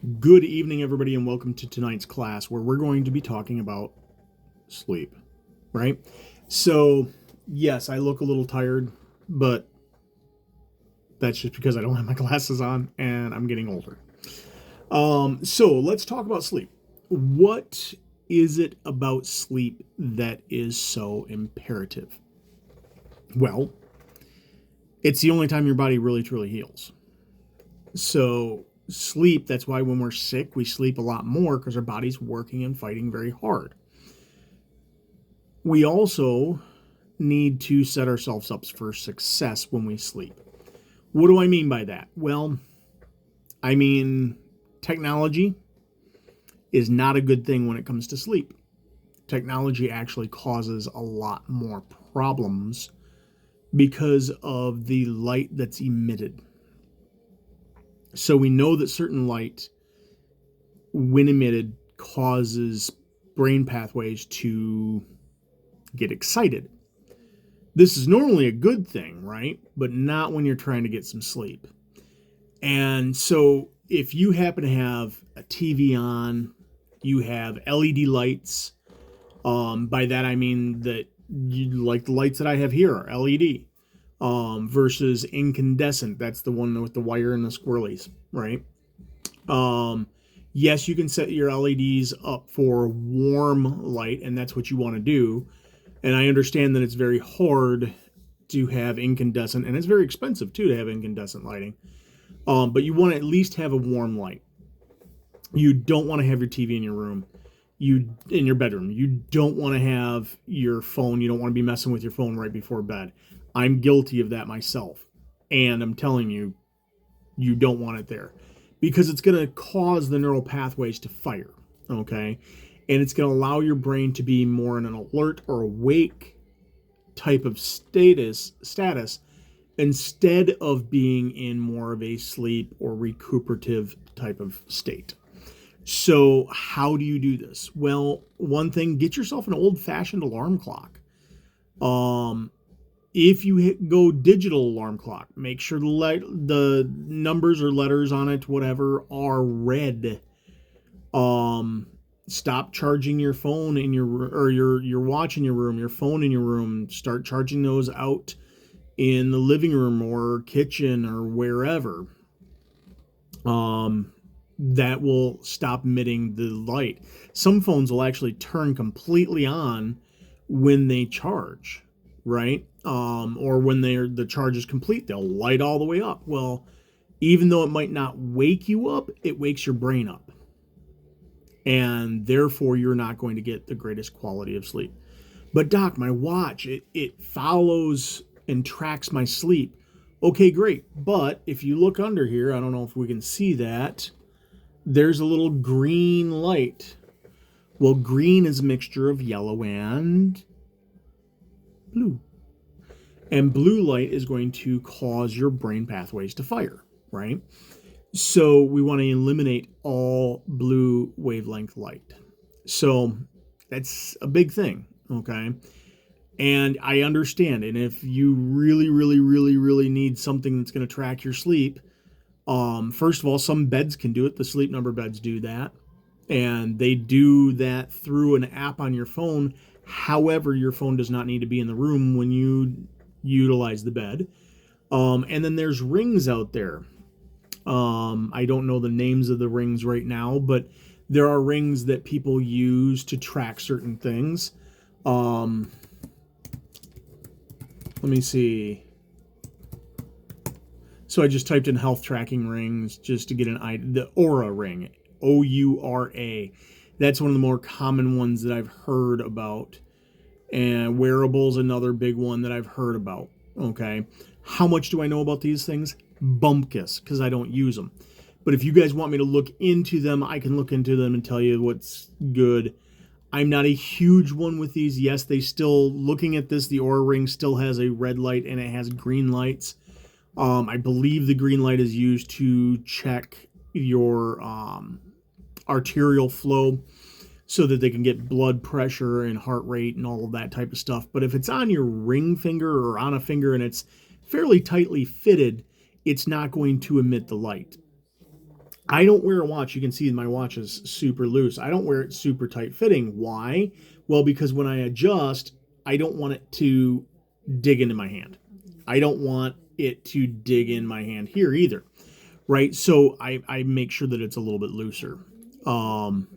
Good evening, everybody, and welcome to tonight's class where we're going to be talking about sleep, right? So, yes, I look a little tired, but that's just because I don't have my glasses on and I'm getting older. So let's talk about sleep. What is it about sleep that is so imperative? Well, it's the only time your body really truly heals. So sleep, that's why when we're sick, we sleep a lot more because our body's working and fighting very hard. We also need to set ourselves up for success when we sleep. What do I mean by that? Well, I mean technology is not a good thing when it comes to sleep. Technology actually causes a lot more problems because of the light that's emitted. So we know that certain light, when emitted, causes brain pathways to get excited. This is normally a good thing, right? But not when you're trying to get some sleep. And so if you happen to have a TV on, you have LED lights. By that I mean that you, like the lights that I have here are LED versus incandescent. That's the one with the wire and the squirrelies, right? Yes, you can set your LEDs up for warm light, and that's what you want to do. And I understand that it's very hard to have incandescent, and it's very expensive too to have incandescent lighting. But you want to at least have a warm light. You don't want to have your TV in your room, in your bedroom. You don't want to have your phone. You don't want to be messing with your phone right before bed. I'm guilty of that myself, and I'm telling you, you don't want it there because it's going to cause the neural pathways to fire. Okay, and it's going to allow your brain to be more in an alert or awake type of status instead of being in more of a sleep or recuperative type of state. So how do you do this? Well, one thing, get yourself an old-fashioned alarm clock. If you go digital alarm clock, make sure the numbers or letters on it, whatever, are red. Stop charging your phone in your watch in your room, your phone in your room. Start charging those out in the living room or kitchen or wherever. That will stop emitting the light. Some phones will actually turn completely on when they charge, right? Or when the charge is complete, they'll light all the way up. Well, even though it might not wake you up, it wakes your brain up. And therefore, you're not going to get the greatest quality of sleep. But doc, my watch, it follows and tracks my sleep. Okay, great. But if you look under here, I don't know if we can see that, there's a little green light. Well, green is a mixture of yellow and blue. And blue light is going to cause your brain pathways to fire, right? So we want to eliminate all blue wavelength light. So that's a big thing, okay? And I understand. And if you really, really, really, really need something that's going to track your sleep, first of all, some beds can do it. The Sleep Number beds do that. And they do that through an app on your phone. However, your phone does not need to be in the room when you utilize the bed. And then there's rings out there. I don't know the names of the rings right now, but there are rings that people use to track certain things. Let me see. So I just typed in health tracking rings just to get an idea. The Aura ring, Oura. That's one of the more common ones that I've heard about. And wearables, another big one that I've heard about. Okay. How much do I know about these things? Bumpkiss, because I don't use them. But if you guys want me to look into them, I can look into them and tell you what's good. I'm not a huge one with these. Yes, they still, looking at this, the Oura ring still has a red light and it has green lights. I believe the green light is used to check your arterial flow so that they can get blood pressure and heart rate and all of that type of stuff. But if it's on your ring finger or on a finger and it's fairly tightly fitted, it's not going to emit the light. I don't wear a watch. You can see my watch is super loose. I don't wear it super tight fitting. Why? Well, because when I adjust, I don't want it to dig into my hand. I don't want it to dig in my hand here either. Right. So I make sure that it's a little bit looser. Um,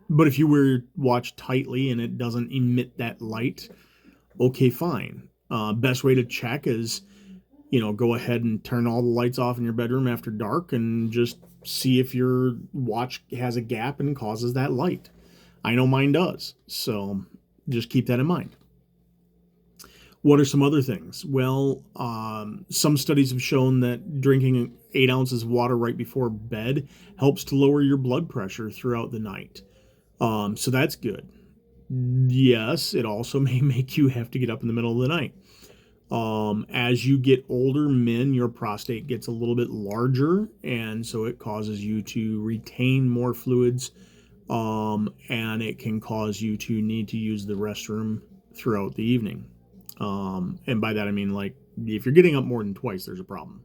but if you wear your watch tightly and it doesn't emit that light, okay, fine. Best way to check is, go ahead and turn all the lights off in your bedroom after dark and just see if your watch has a gap and causes that light. I know mine does. So just keep that in mind. What are some other things? Well, some studies have shown that drinking 8 ounces of water right before bed helps to lower your blood pressure throughout the night. So that's good. Yes, it also may make you have to get up in the middle of the night. As you get older, men, your prostate gets a little bit larger, and so it causes you to retain more fluids, and it can cause you to need to use the restroom throughout the evening. And by that I mean, like, if you're getting up more than twice, there's a problem.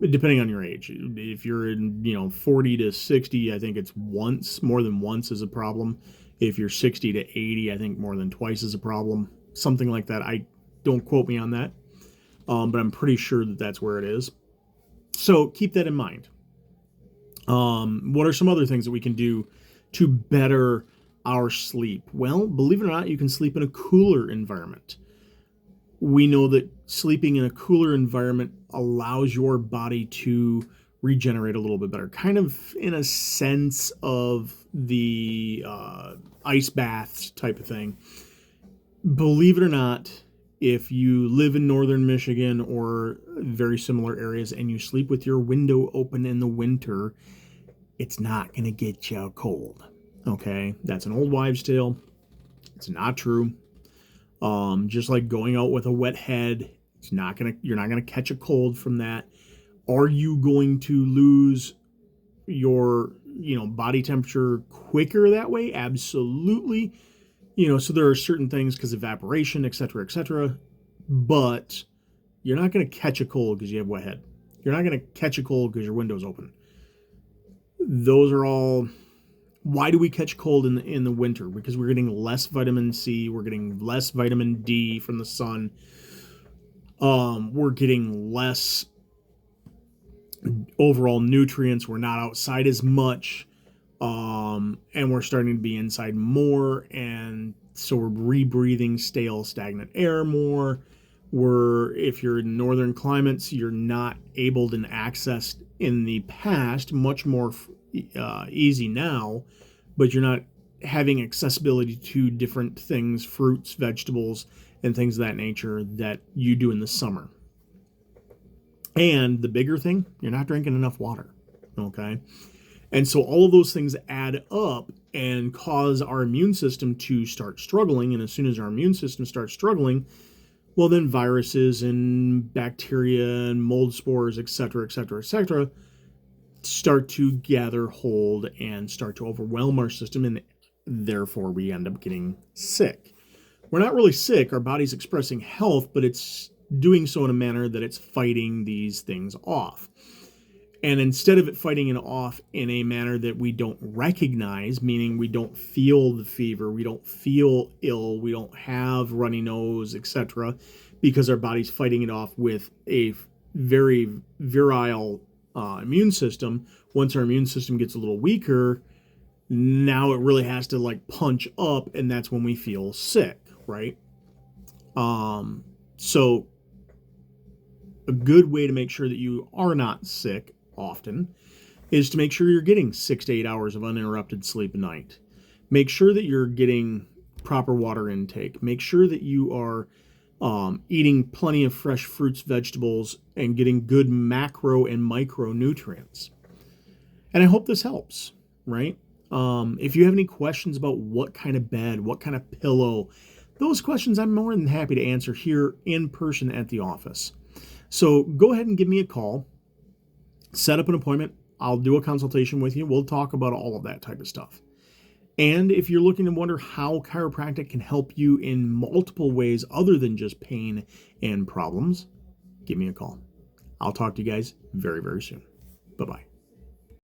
Depending on your age. If you're in, 40 to 60, I think it's once, more than once is a problem. If you're 60 to 80, I think more than twice is a problem. Something like that. I don't quote me on that, but I'm pretty sure that that's where it is. So keep that in mind. What are some other things that we can do to better our sleep? Well, believe it or not, you can sleep in a cooler environment. We know that sleeping in a cooler environment allows your body to regenerate a little bit better, kind of in a sense of the ice baths type of thing. Believe it or not, if you live in northern Michigan or very similar areas and you sleep with your window open in the winter, it's not going to get you cold. Okay, that's an old wives' tale. It's not true. Just like going out with a wet head, you're not gonna catch a cold from that. Are you going to lose your, body temperature quicker that way? Absolutely. So there are certain things because evaporation, et cetera, but you're not gonna catch a cold because you have wet head. You're not gonna catch a cold because your window's open. Those are all. Why do we catch cold in the winter? Because we're getting less vitamin C, we're getting less vitamin D from the sun. We're getting less overall nutrients. We're not outside as much, and we're starting to be inside more, and so we're rebreathing stale, stagnant air more. If you're in northern climates, you're not able to access in the past much more easy now, but you're not having accessibility to different things, fruits, vegetables, and things of that nature that you do in the summer. And the bigger thing, you're not drinking enough water. Okay. And so all of those things add up and cause our immune system to start struggling. And as soon as our immune system starts struggling, well, then viruses and bacteria and mold spores, et cetera, start to gather hold and start to overwhelm our system, and therefore we end up getting sick. We're not really sick. Our body's expressing health, but it's doing so in a manner that it's fighting these things off. And instead of it fighting it off in a manner that we don't recognize, meaning we don't feel the fever, we don't feel ill, we don't have runny nose, etc., because our body's fighting it off with a very virile immune system. Once our immune system gets a little weaker, now it really has to punch up, and that's when we feel sick, right? So a good way to make sure that you are not sick often is to make sure you're getting 6 to 8 hours of uninterrupted sleep a night. Make sure that you're getting proper water intake. Make sure that you are eating plenty of fresh fruits, vegetables, and getting good macro and micronutrients. And I hope this helps, right? If you have any questions about what kind of bed, what kind of pillow, those questions I'm more than happy to answer here in person at the office. So go ahead and give me a call. Set up an appointment. I'll do a consultation with you. We'll talk about all of that type of stuff. And if you're looking to wonder how chiropractic can help you in multiple ways other than just pain and problems, give me a call. I'll talk to you guys very, very soon. Bye-bye.